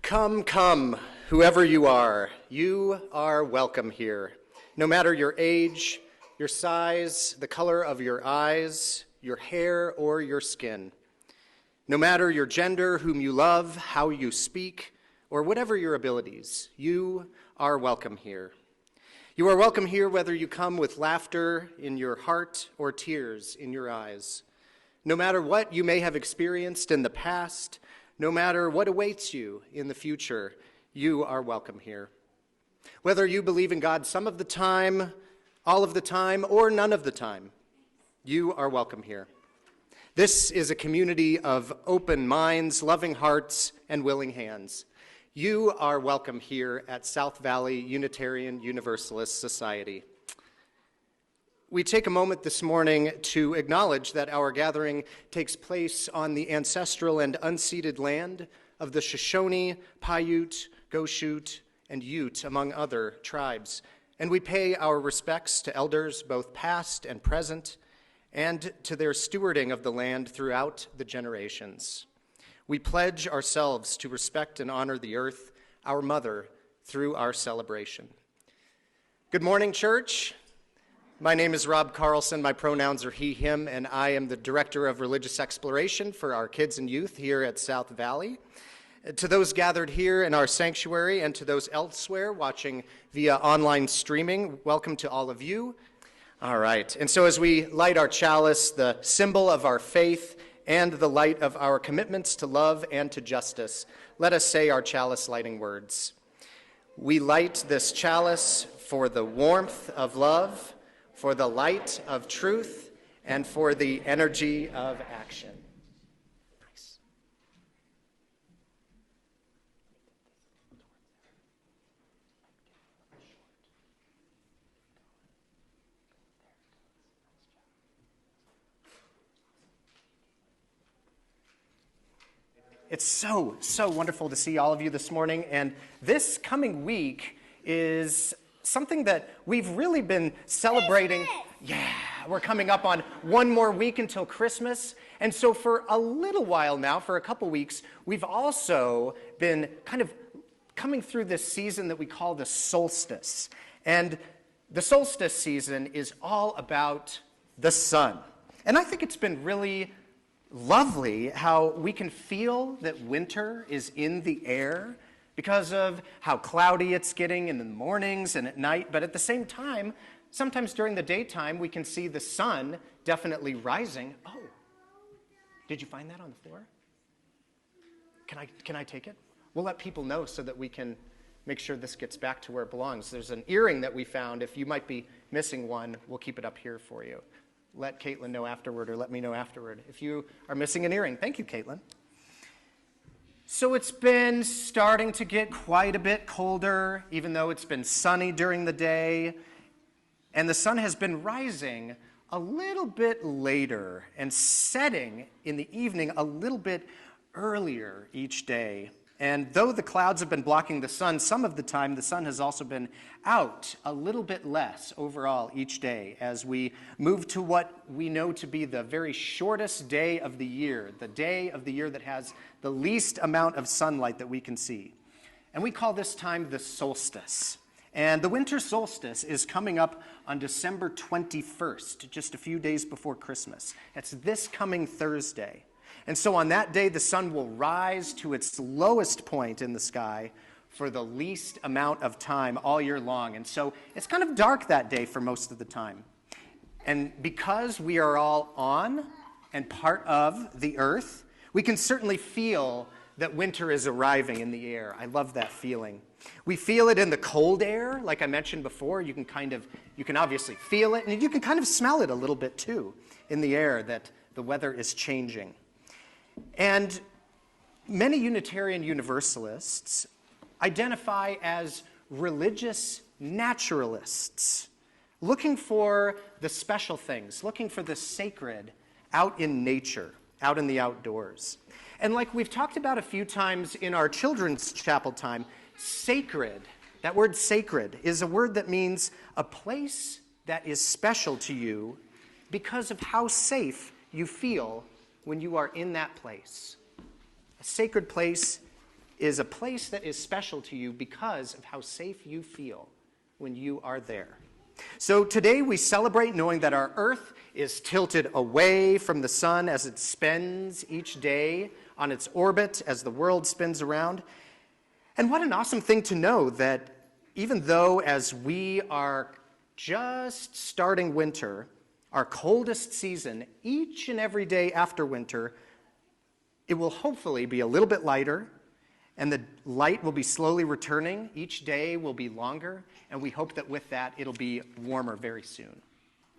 Come, come, whoever you are welcome here. No matter your age, your size, the color of your eyes, your hair, or your skin. No matter your gender, whom you love, how you speak, or whatever your abilities, you are welcome here. You are welcome here whether you come with laughter in your heart or tears in your eyes. No matter what you may have experienced in the past, no matter what awaits you in the future, you are welcome here. Whether you believe in God some of the time, all of the time, or none of the time, you are welcome here. This is a community of open minds, loving hearts, and willing hands. You are welcome here at South Valley Unitarian Universalist Society. We take a moment this morning to acknowledge that our gathering takes place on the ancestral and unceded land of the Shoshone, Paiute, Goshute, and Ute, among other tribes. And we pay our respects to elders, both past and present, and to their stewarding of the land throughout the generations. We pledge ourselves to respect and honor the earth, our mother, through our celebration. Good morning, church. My name is Robb Carlson. My pronouns are he, him, and I am the Director of Religious Exploration for our kids and youth here at South Valley. To those gathered here in our sanctuary and to those elsewhere watching via online streaming, welcome to all of you. All right, and so as we light our chalice, the symbol of our faith and the light of our commitments to love and to justice, let us say our chalice lighting words. We light this chalice for the warmth of love, for the light of truth, and for the energy of action. Nice. It's so wonderful to see all of you this morning, and this coming week is something that we've really been celebrating. Yeah, we're coming up on one more week until Christmas. And so for a little while now, for a couple weeks, we've also been kind of coming through this season that we call the solstice. And the solstice season is all about the sun. And I think it's been really lovely how we can feel that winter is in the air because of how cloudy it's getting in the mornings and at night. But at the same time, sometimes during the daytime, we can see the sun definitely rising. Oh, did you find that on the floor? Can I take it? We'll let people know so that we can make sure this gets back to where it belongs. There's an earring that we found. If you might be missing one, we'll keep it up here for you. Let Caitlin know afterward, or let me know afterward if you are missing an earring. Thank you, Caitlin. So it's been starting to get quite a bit colder, even though it's been sunny during the day. And the sun has been rising a little bit later and setting in the evening a little bit earlier each day. And though the clouds have been blocking the sun, some of the time the sun has also been out a little bit less overall each day as we move to what we know to be the very shortest day of the year, the day of the year that has the least amount of sunlight that we can see. And we call this time the solstice. And the winter solstice is coming up on December 21st, just a few days before Christmas. It's this coming Thursday. And so on that day, the sun will rise to its lowest point in the sky for the least amount of time all year long. And so it's kind of dark that day for most of the time. And because we are all on and part of the earth, we can certainly feel that winter is arriving in the air. I love that feeling. We feel it in the cold air, like I mentioned before. You can obviously feel it, and you can kind of smell it a little bit too in the air that the weather is changing. And many Unitarian Universalists identify as religious naturalists, looking for the special things, looking for the sacred out in nature, out in the outdoors. And like we've talked about a few times in our children's chapel time, sacred, that word sacred, is a word that means a place that is special to you because of how safe you feel when you are in that place. A sacred place is a place that is special to you because of how safe you feel when you are there. So today we celebrate knowing that our earth is tilted away from the sun as it spends each day on its orbit as the world spins around. And what an awesome thing to know that even though as we are just starting winter, our coldest season, each and every day after winter, it will hopefully be a little bit lighter, and the light will be slowly returning. Each day will be longer, and we hope that with that, it'll be warmer very soon.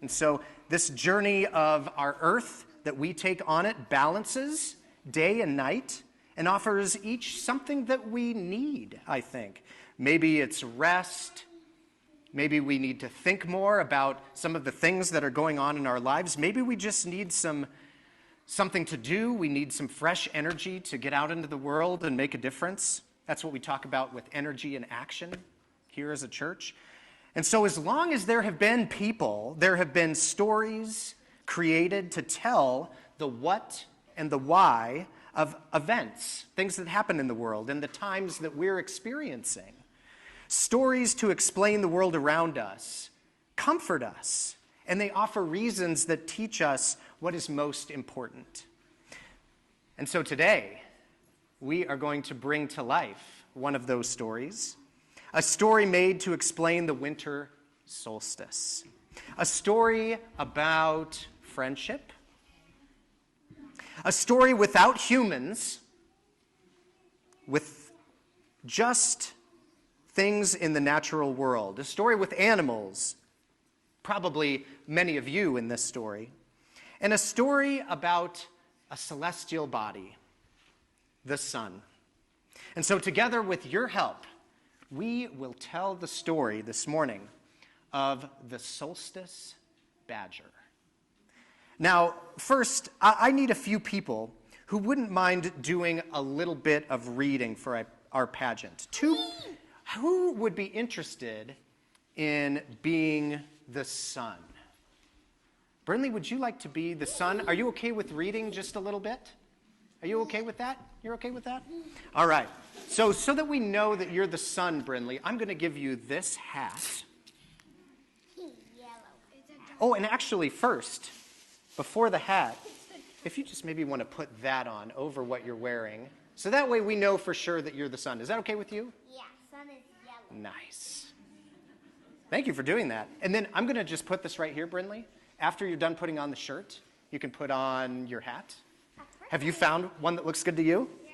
And so this journey of our earth that we take on it balances day and night and offers each something that we need, I think. Maybe it's rest. Maybe we need to think more about some of the things that are going on in our lives. Maybe we just need something to do. We need some fresh energy to get out into the world and make a difference. That's what we talk about with energy and action here as a church. And so as long as there have been people, there have been stories created to tell the what and the why of events, things that happen in the world and the times that we're experiencing. Stories to explain the world around us, comfort us, and they offer reasons that teach us what is most important. And so today, we are going to bring to life one of those stories, a story made to explain the winter solstice, a story about friendship, a story without humans, with just things in the natural world, a story with animals, probably many of you in this story, and a story about a celestial body, the sun. And so together with your help, we will tell the story this morning of the Solstice Badger. Now, first, I need a few people who wouldn't mind doing a little bit of reading for our pageant. Who would be interested in being the sun? Brinley, would you like to be the sun? Are you okay with reading just a little bit? Are you okay with that? You're okay with that? All right. So that we know that you're the sun, Brinley, I'm going to give you this hat. Oh, and actually first, before the hat, if you just maybe want to put that on over what you're wearing, so that way we know for sure that you're the sun. Is that okay with you? Yeah, sun is yellow. Nice. Thank you for doing that. And then I'm going to just put this right here, Brinley. After you're done putting on the shirt, you can put on your hat. Have you found one that looks good to you? Yeah.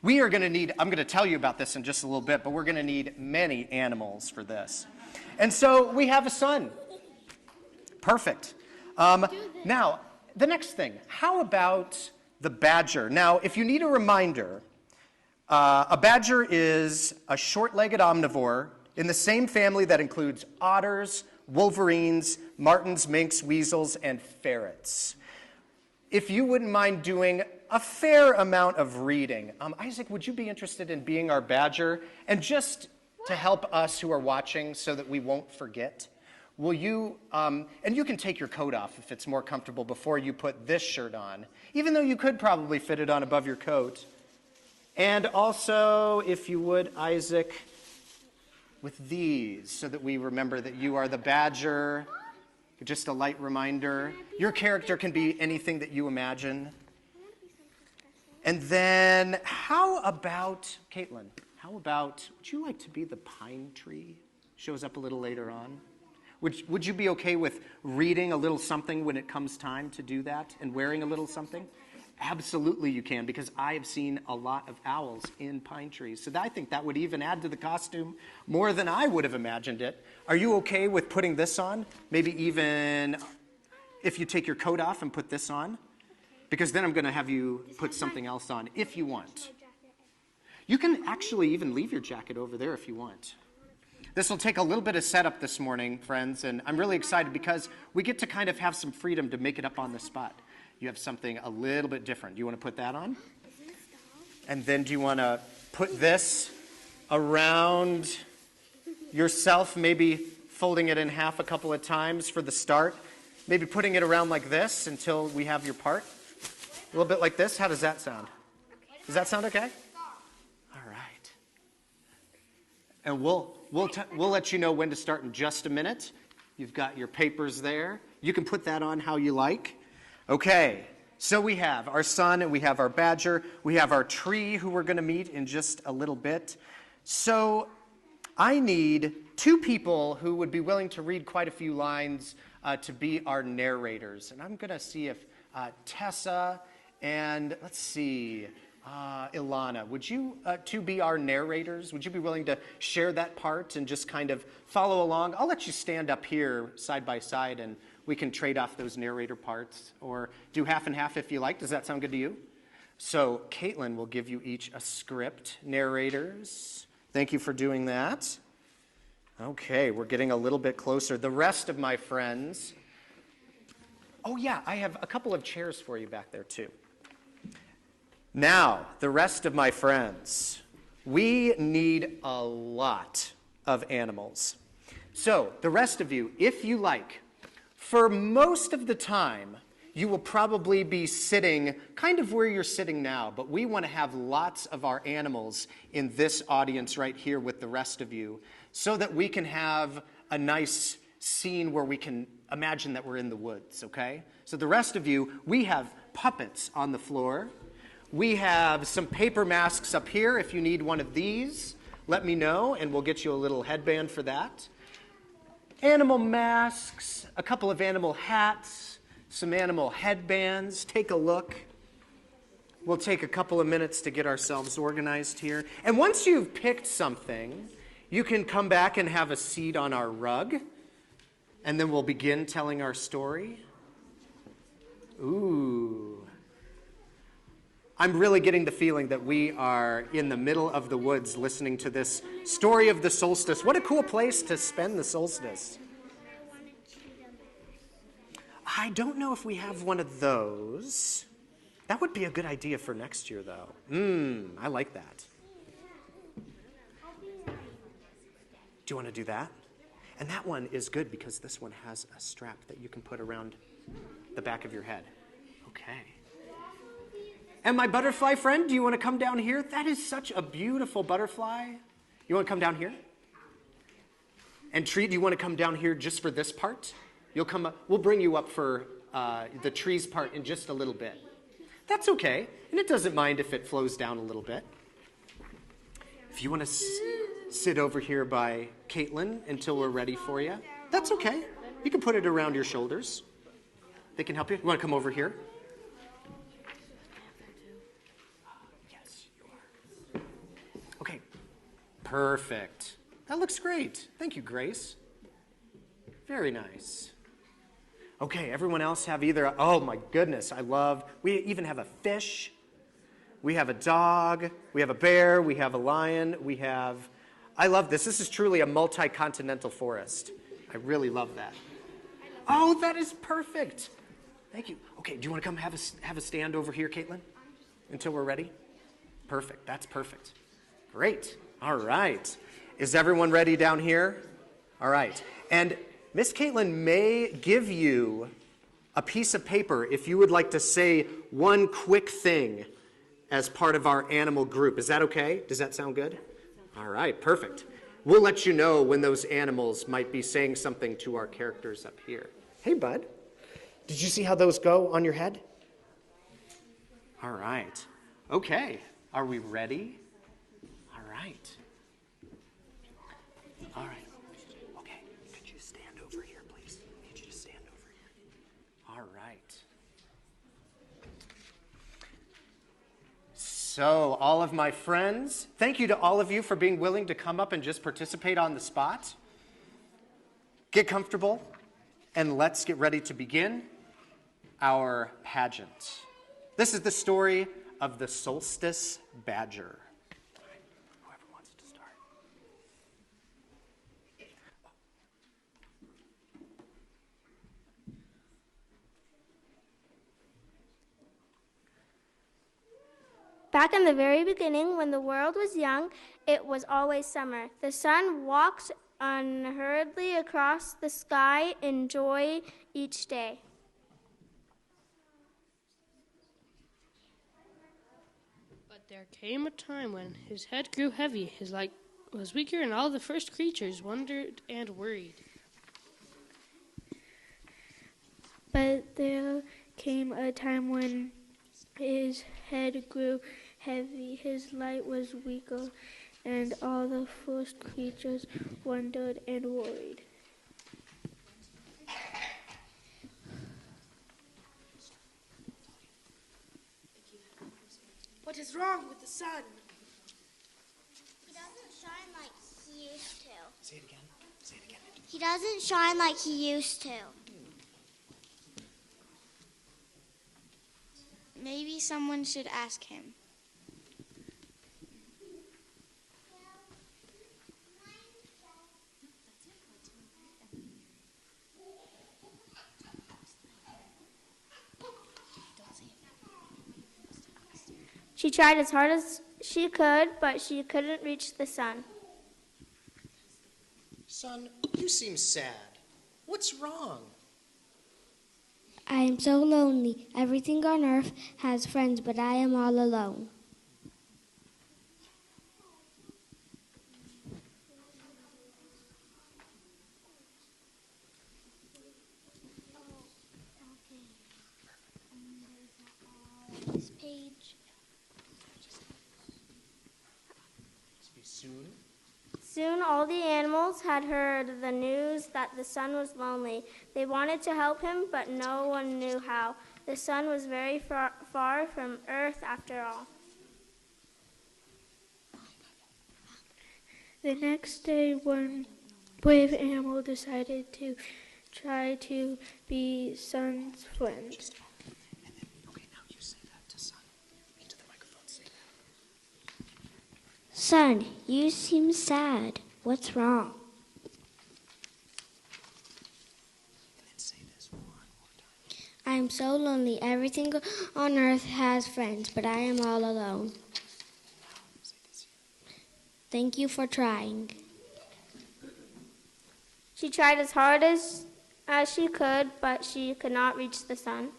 We are going to need, I'm going to tell you about this in just a little bit, but we're going to need many animals for this. And so we have a sun. Perfect. Now, the next thing, how about the badger? Now, if you need a reminder, a badger is a short-legged omnivore in the same family that includes otters, wolverines, martens, minks, weasels, and ferrets. If you wouldn't mind doing a fair amount of reading, Isaac, would you be interested in being our badger? And just to help us who are watching so that we won't forget, will you, and you can take your coat off if it's more comfortable before you put this shirt on, even though you could probably fit it on above your coat. And also, if you would, Isaac, with these, so that we remember that you are the badger. Just a light reminder. Your character can be anything that you imagine. And then, how about, Caitlin, would you like to be the pine tree? Shows up a little later on. Would you be okay with reading a little something when it comes time to do that and wearing a little something? Absolutely you can, because I have seen a lot of owls in pine trees. So I think that would even add to the costume more than I would have imagined it. Are you okay with putting this on? Maybe even if you take your coat off and put this on? Because then I'm going to have you put something else on if you want. You can actually even leave your jacket over there if you want. This will take a little bit of setup this morning, friends, and I'm really excited because we get to kind of have some freedom to make it up on the spot. You have something a little bit different. Do you want to put that on? And then do you want to put this around yourself, maybe folding it in half a couple of times for the start? Maybe putting it around like this until we have your part? A little bit like this? How does that sound? Does that sound okay? All And we'll let you know when to start in just a minute. You've got your papers there. You can put that on how you like. Okay, so we have our sun and we have our badger. We have our tree who we're going to meet in just a little bit. So I need 2 people who would be willing to read quite a few lines to be our narrators. And I'm going to see if Tessa and, let's see, Ilana, would you 2 be our narrators? Would you be willing to share that part and just kind of follow along? I'll let you stand up here side by side and we can trade off those narrator parts or do half and half if you like. Does that sound good to you? So Caitlin will give you each a script. Narrators, thank you for doing that. Okay, we're getting a little bit closer. The rest of my friends. Oh yeah, I have a couple of chairs for you back there too. Now, the rest of my friends, we need a lot of animals. So, the rest of you, if you like, for most of the time, you will probably be sitting kind of where you're sitting now, but we want to have lots of our animals in this audience right here with the rest of you so that we can have a nice scene where we can imagine that we're in the woods, okay? So the rest of you, we have puppets on the floor. We have some paper masks up here. If you need one of these, let me know, and we'll get you a little headband for that. Animal masks, a couple of animal hats, some animal headbands. Take a look. We'll take a couple of minutes to get ourselves organized here. And once you've picked something, you can come back and have a seat on our rug, and then we'll begin telling our story. Ooh. I'm really getting the feeling that we are in the middle of the woods listening to this story of the solstice. What a cool place to spend the solstice. I don't know if we have one of those. That would be a good idea for next year, though. I like that. Do you want to do that? And that one is good because this one has a strap that you can put around the back of your head. Okay. And my butterfly friend, do you want to come down here? That is such a beautiful butterfly. You want to come down here? And Tree, do you want to come down here just for this part? You'll come up. We'll bring you up for the trees part in just a little bit. That's okay. And it doesn't mind if it flows down a little bit. If you want to sit over here by Caitlin until we're ready for you, that's okay. You can put it around your shoulders. They can help you. You want to come over here? Okay, perfect. That looks great. Thank you, Grace. Very nice. Okay, everyone else have either, oh my goodness, we even have a fish, we have a dog, we have a bear, we have a lion, I love this. This is truly a multi-continental forest. I really love that. Oh, that is perfect. Thank you. Okay, do you want to come have a stand over here, Caitlin, until we're ready? Perfect, that's perfect. Great. All right. Is everyone ready down here? All right. And Miss Caitlin may give you a piece of paper if you would like to say one quick thing as part of our animal group. Is that okay? Does that sound good? All right. Perfect. We'll let you know when those animals might be saying something to our characters up here. Hey, bud. Did you see how those go on your head? All right. Okay. Are we ready? Right. All right. Okay. Could you stand over here, please? I need you to stand over here. All right. So, all of my friends, thank you to all of you for being willing to come up and just participate on the spot. Get comfortable, and let's get ready to begin our pageant. This is the story of the Solstice Badger. Back in the very beginning, when the world was young, it was always summer. The sun walked unhurriedly across the sky in joy each day. But there came a time when his head grew heavy, his life was weaker, and all the first creatures wondered and worried. But there came a time when his head grew heavy, his light was weaker, and all the first creatures wondered and worried. What is wrong with the sun? He doesn't shine like he used to. Say it again. Say it again. He doesn't shine like he used to. Maybe someone should ask him. She tried as hard as she could, but she couldn't reach the sun. Son, you seem sad. What's wrong? I am so lonely. Everything on earth has friends, but I am all alone. This page. Soon? Soon all the animals had heard the news that the sun was lonely. They wanted to help him, but no one knew how. The sun was very far from earth after all. The next day, one brave animal decided to try to be Sun's friend. Okay, now you say that to Sun. Into the microphone, say that. Sun, you seem sad. What's wrong? And then say this one more time. I am so lonely. Everything on earth has friends, but I am all alone. Now, say this here. Thank you for trying. She tried as hard as she could, but she could not reach the sun.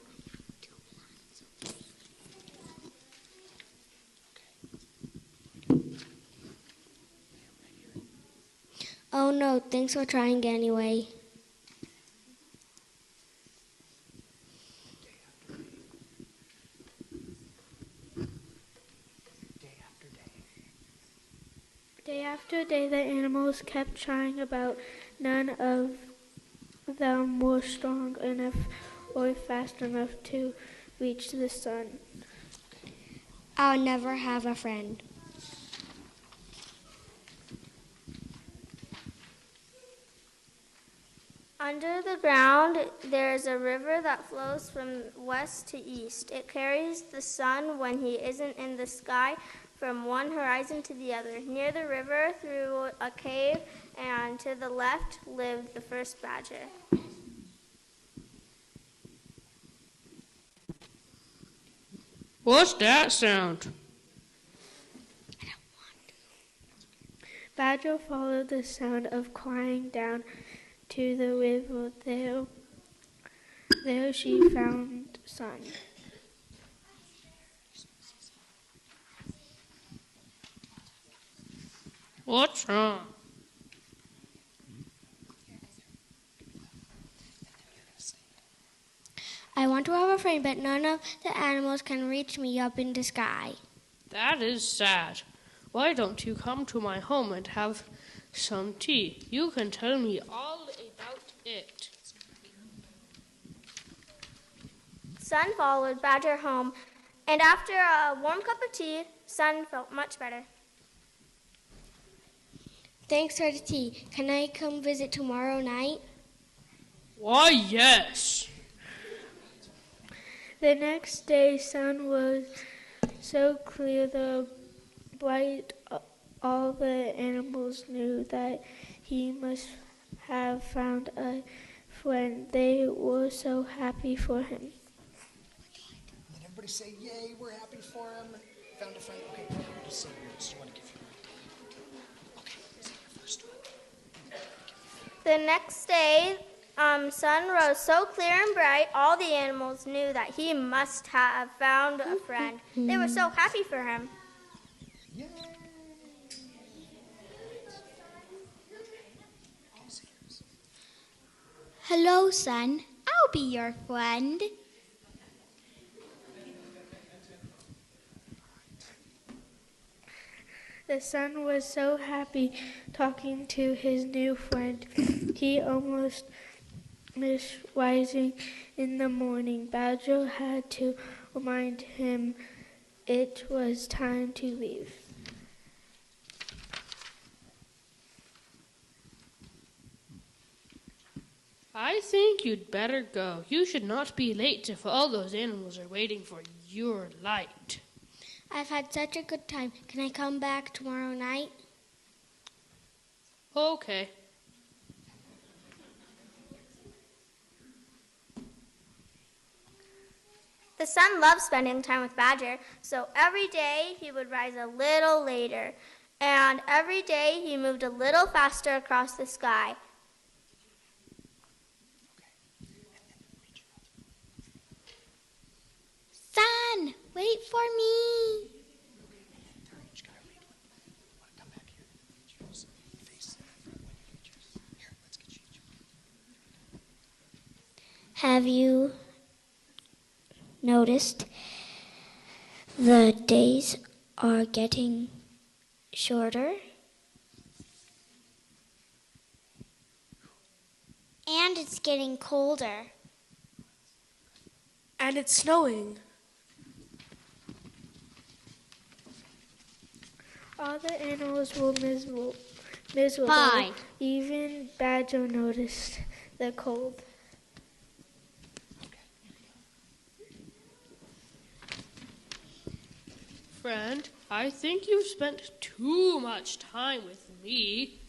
Oh no, thanks for trying anyway. Day after day. Day after day, the animals kept trying, about none of them were strong enough or fast enough to reach the sun. I'll never have a friend. Under the ground, there is a river that flows from west to east. It carries the sun when he isn't in the sky from one horizon to the other. Near the river, through a cave, and to the left, lived the first badger. What's that sound? Badger followed the sound of crying down to the river. There she found Sun. What's wrong? I want to have a friend, but none of the animals can reach me up in the sky. That is sad. Why don't you come to my home and have some tea? You can tell me all about it. Sun followed Badger home, and after a warm cup of tea, Sun felt much better. Thanks for the tea. Can I come visit tomorrow night? Why, yes. The next day, sun was so clear, the bright, all the animals knew that he must have found a friend. They were so happy for him. And everybody say, yay, we're happy for him. Found a friend. Okay, just say yours. You want to give your Okay, say your first one. The next day, sun rose so clear and bright, all the animals knew that he must have found a friend. They were so happy for him. Yay! Hello, son. I'll be your friend. The sun was so happy talking to his new friend. He almost missed rising in the morning. Badger had to remind him it was time to leave. I think you'd better go. You should not be late if all those animals are waiting for your light. I've had such a good time. Can I come back tomorrow night? Okay. The sun loved spending time with Badger, so every day he would rise a little later, and every day he moved a little faster across the sky. Son, wait for me. Have you noticed the days are getting shorter? And it's getting colder. And it's snowing. All the animals were miserable. Bye. Even Badger noticed the cold. Friend, I think you've spent too much time with me.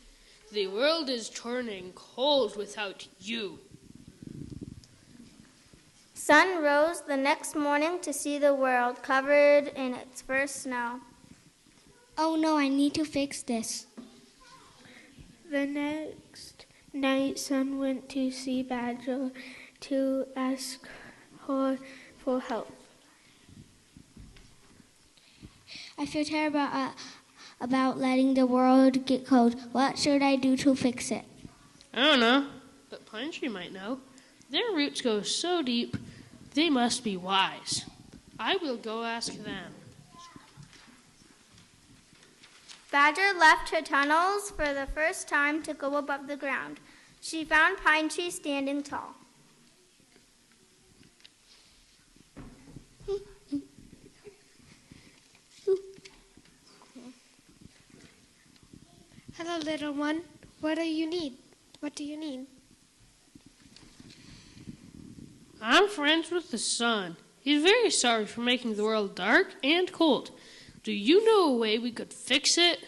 The world is turning cold without you. Sun rose the next morning to see the world covered in its first snow. Oh no, I need to fix this. The next night, Sun went to see Badger to ask her for help. I feel terrible about letting the world get cold. What should I do to fix it? I don't know, but Pine Tree might know. Their roots go so deep, they must be wise. I will go ask them. Badger left her tunnels for the first time to go above the ground. She found Pine Tree standing tall. Hello, little one. What do you need? What do you need? I'm friends with the sun. He's very sorry for making the world dark and cold. Do you know a way we could fix it?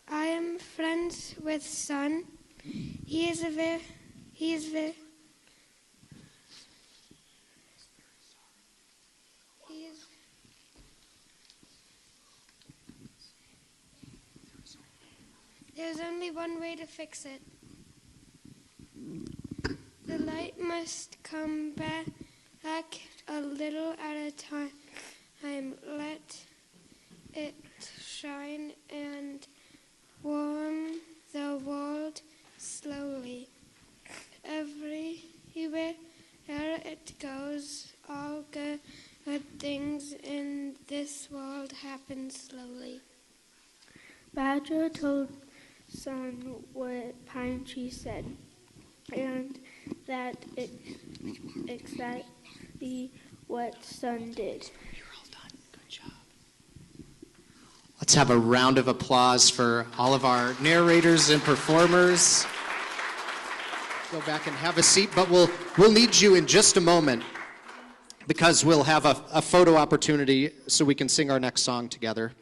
I am friends with Sun. There's only one way to fix it. The light must come back a little at a time. Let it shine and warm the world slowly. Everywhere it goes, all good things in this world happen slowly. Badger told Sun what Pine Tree said, and that exactly what Sun did. You're all done. Good job. Let's have a round of applause for all of our narrators and performers. Go back and have a seat, but we'll need you in just a moment because we'll have a photo opportunity so we can sing our next song together.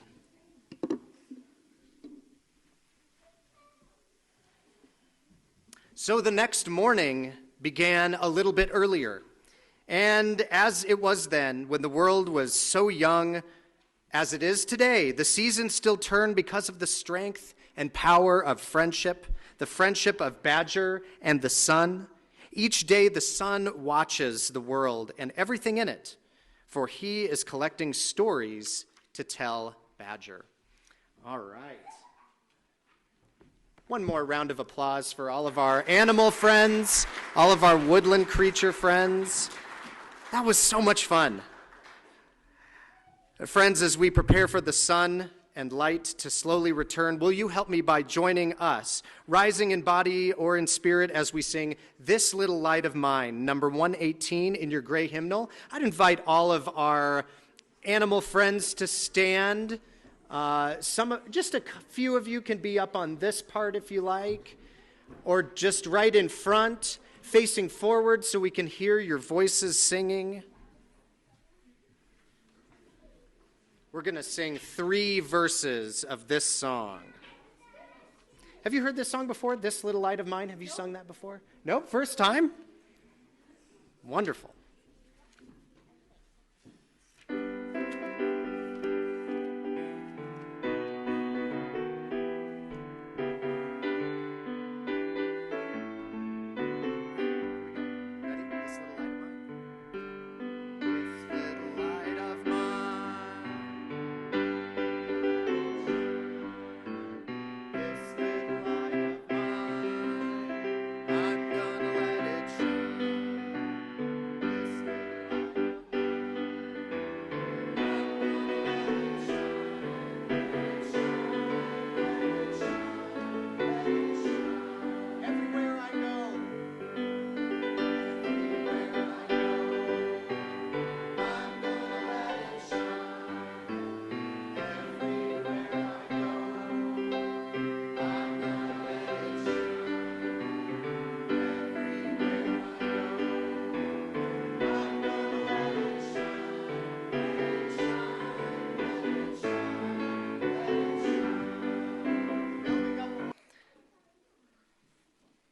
So the next morning began a little bit earlier. And as it was then, when the world was so young as it is today, the seasons still turn because of the strength and power of friendship, the friendship of Badger and the sun. Each day the sun watches the world and everything in it, for he is collecting stories to tell Badger. All right. One more round of applause for all of our animal friends, all of our woodland creature friends. That was so much fun. Friends, as we prepare for the sun and light to slowly return, will you help me by joining us, rising in body or in spirit as we sing This Little Light of Mine, number 118 in your gray hymnal? I'd invite all of our animal friends to stand. Just a few of you can be up on this part if you like, or just right in front, facing forward so we can hear your voices singing. We're going to sing 3 verses of this song. Have you heard this song before, This Little Light of Mine? Have you sung that before? Nope, first time? Wonderful.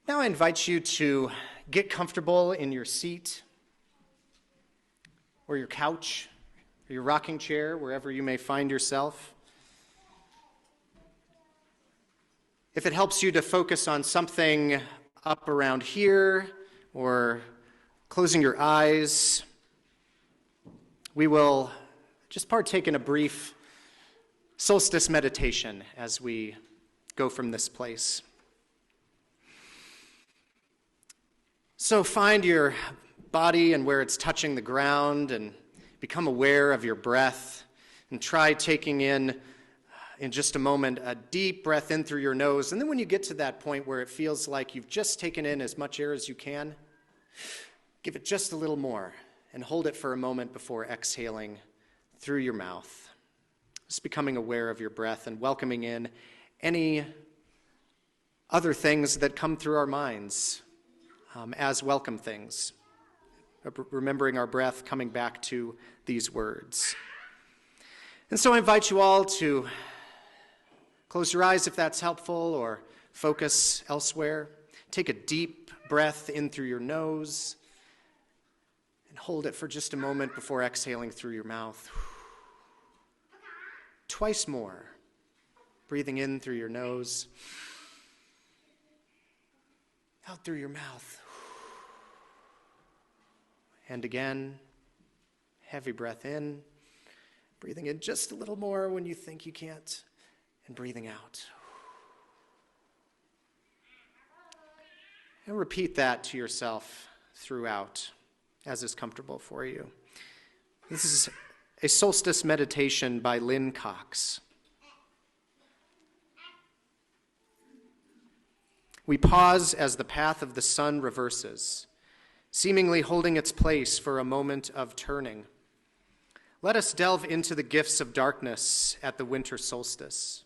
Now I invite you to get comfortable in your seat or your couch or your rocking chair, wherever you may find yourself. If it helps you to focus on something up around here or closing your eyes, we will just partake in a brief solstice meditation as we go from this place. So find your body and where it's touching the ground and become aware of your breath, and try taking in just a moment, a deep breath in through your nose. And then when you get to that point where it feels like you've just taken in as much air as you can, give it just a little more and hold it for a moment before exhaling through your mouth. Just becoming aware of your breath and welcoming in any other things that come through our minds as welcome things. Remembering our breath, coming back to these words. And so I invite you all to close your eyes if that's helpful, or focus elsewhere. Take a deep breath in through your nose and hold it for just a moment before exhaling through your mouth. Twice more. Breathing in through your nose, out through your mouth. And again, heavy breath in, breathing in just a little more when you think you can't, and breathing out. And repeat that to yourself throughout, as is comfortable for you. This is a solstice meditation by Lynn Cox. We pause as the path of the sun reverses, seemingly holding its place for a moment of turning. Let us delve into the gifts of darkness at the winter solstice.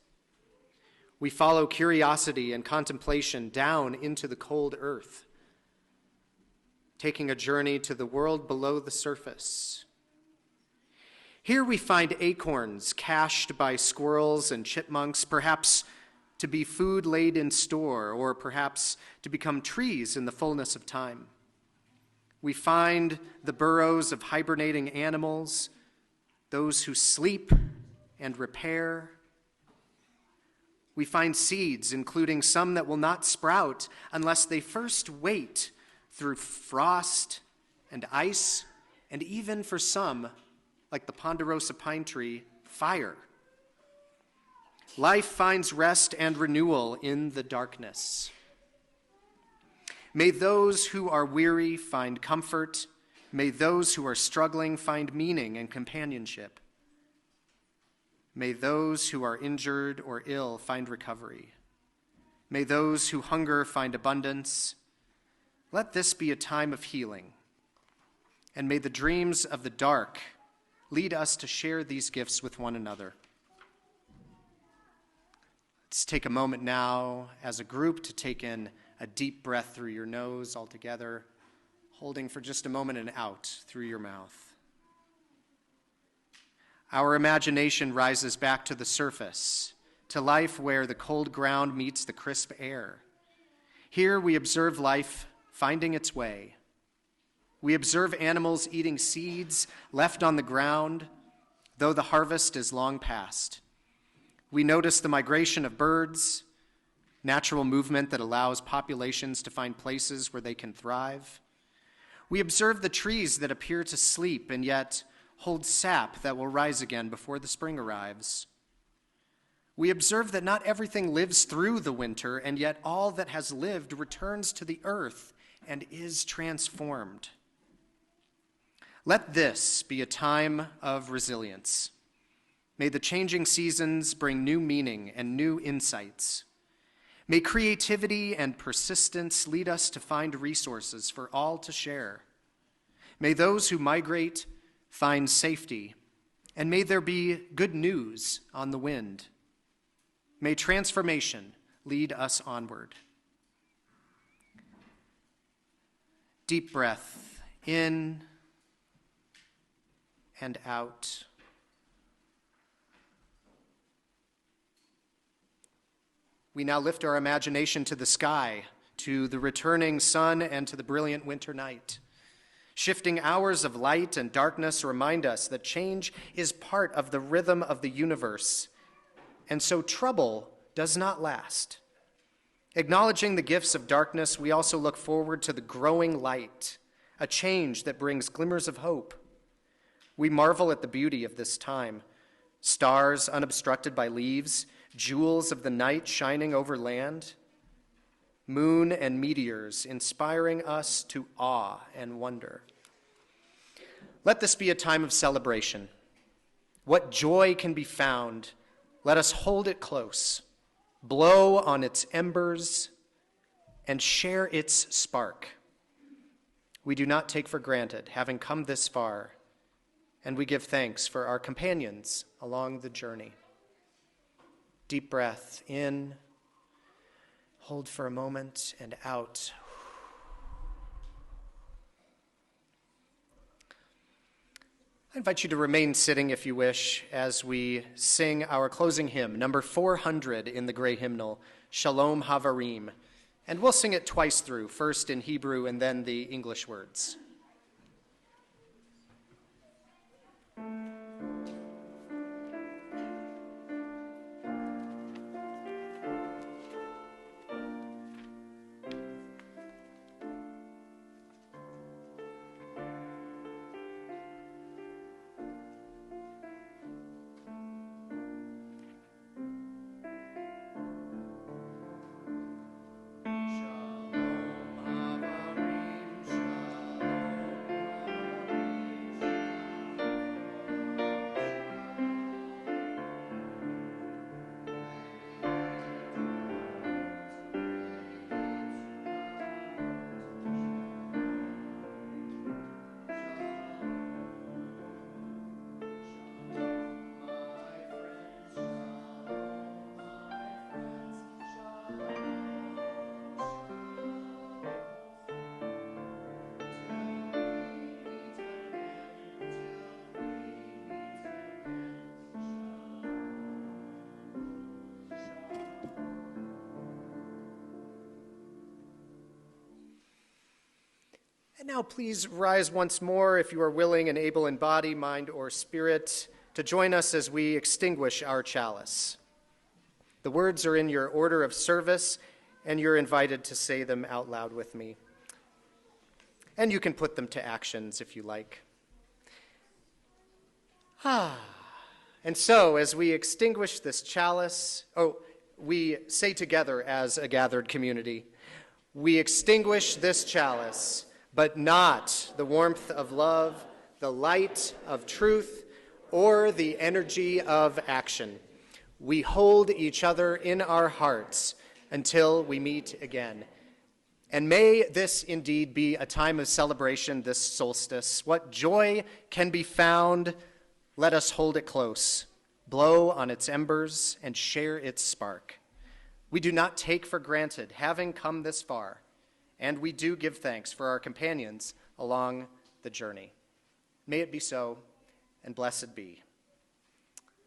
We follow curiosity and contemplation down into the cold earth, taking a journey to the world below the surface. Here we find acorns cached by squirrels and chipmunks, perhaps to be food laid in store, or perhaps to become trees in the fullness of time. We find the burrows of hibernating animals, those who sleep and repair. We find seeds, including some that will not sprout unless they first wait through frost and ice, and even for some, like the ponderosa pine tree, fire. Life finds rest and renewal in the darkness. May those who are weary find comfort. May those who are struggling find meaning and companionship. May those who are injured or ill find recovery. May those who hunger find abundance. Let this be a time of healing. And may the dreams of the dark lead us to share these gifts with one another. Let's take a moment now as a group to take in a deep breath through your nose all together, holding for just a moment and out through your mouth. Our imagination rises back to the surface, to life where the cold ground meets the crisp air. Here we observe life finding its way. We observe animals eating seeds left on the ground, though the harvest is long past. We notice the migration of birds, natural movement that allows populations to find places where they can thrive. We observe the trees that appear to sleep and yet hold sap that will rise again before the spring arrives. We observe that not everything lives through the winter, and yet all that has lived returns to the earth and is transformed. Let this be a time of resilience. May the changing seasons bring new meaning and new insights. May creativity and persistence lead us to find resources for all to share. May those who migrate find safety, and may there be good news on the wind. May transformation lead us onward. Deep breath in and out. We now lift our imagination to the sky, to the returning sun, and to the brilliant winter night. Shifting hours of light and darkness remind us that change is part of the rhythm of the universe, and so trouble does not last. Acknowledging the gifts of darkness, we also look forward to the growing light, a change that brings glimmers of hope. We marvel at the beauty of this time. Stars unobstructed by leaves, jewels of the night shining over land, moon and meteors inspiring us to awe and wonder. Let this be a time of celebration. What joy can be found? Let us hold it close, blow on its embers, and share its spark. We do not take for granted having come this far, and we give thanks for our companions along the journey. Deep breath in, hold for a moment, and out. I invite you to remain sitting if you wish as we sing our closing hymn, number 400 in the gray hymnal, Shalom Havarim. And we'll sing it twice through, first in Hebrew and then the English words. And now please rise once more if you are willing and able in body, mind, or spirit to join us as we extinguish our chalice. The words are in your order of service, and you're invited to say them out loud with me. And you can put them to actions if you like. And And so, as we extinguish this chalice, we say together as a gathered community, we extinguish this chalice, but not the warmth of love, the light of truth, or the energy of action. We hold each other in our hearts until we meet again. And may this indeed be a time of celebration this solstice. What joy can be found, let us hold it close, blow on its embers, and share its spark. We do not take for granted having come this far, and we do give thanks for our companions along the journey. May it be so, and blessed be.